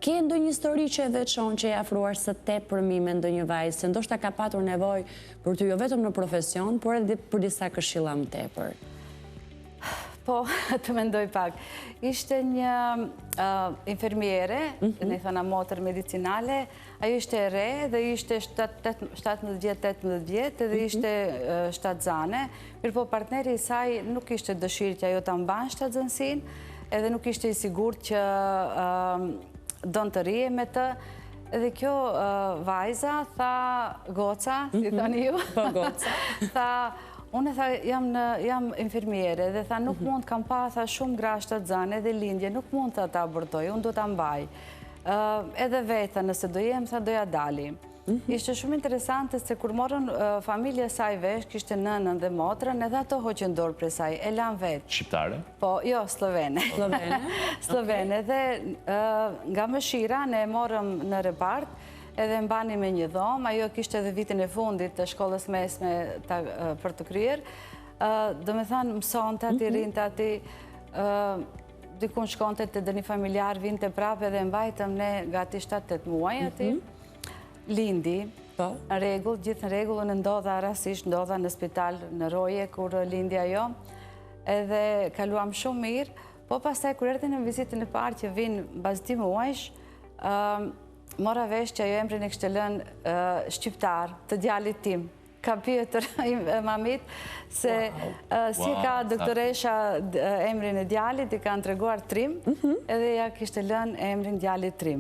ke ndonjë histori që e veçon që e afruar së tepërmi me ndonjë vajzë, se ndoshta ka patur nevojë për ty jo vetëm në profesion, por edhe për disa këshilla më tepër? Po, të mendoj pak. Ishte një infermiere, ne thona motër medicinale, ajo ishte e re dhe ishte 17-18 vjetë dhe ishte shtatzane, mirë po partneri i saj nuk ishte dëshirë që ajo të mban shtatzënsin, edhe nuk ishte i sigurt që donë të rije me të, edhe kjo vajza tha, goca, si thani ju, tha, unë tha, jam infermiere dhe tha, nuk mund kam pa, tha, shumë gra shtatzane dhe lindje, nuk mund të ta abortoj, unë do të mbaj. Edhe veta, nëse do jem, tha, doja dali. Ishte shumë interesante se kur morën familja saj vesh, kishte nënën dhe motrën, edhe ato hoqën dorë për saj, e lan vetë. Shqiptare? Po, jo, slovene. Slovene, dhe nga Mëshira ne morëm në repart, edhe mbani me një dhomë, ajo kishte edhe vitin e fundit të shkollës mesme për të kryer. Do me thanë, mëson të ati, rinë të ati, dikun shkonte të dë një familjar, vinte prapë edhe mbajtëm ne gati 7-8 muaj ati. Lindi, në regull, gjithë në regull, në ndodha rasisht, ndodha në spital në Roje, kur lindi ajo, edhe kaluam shumë mirë, po pastaj kur erdhi në vizitën e parë që vinë bas 2 muajsh, mora vesh që ajo emrin e kishte lënë shqiptar të djalit tim. Ka pyetur mamit se si ka doktoresha emrin e djalit, i ka entreguar Trim, edhe ja kishte lënë emrin djalit Trim.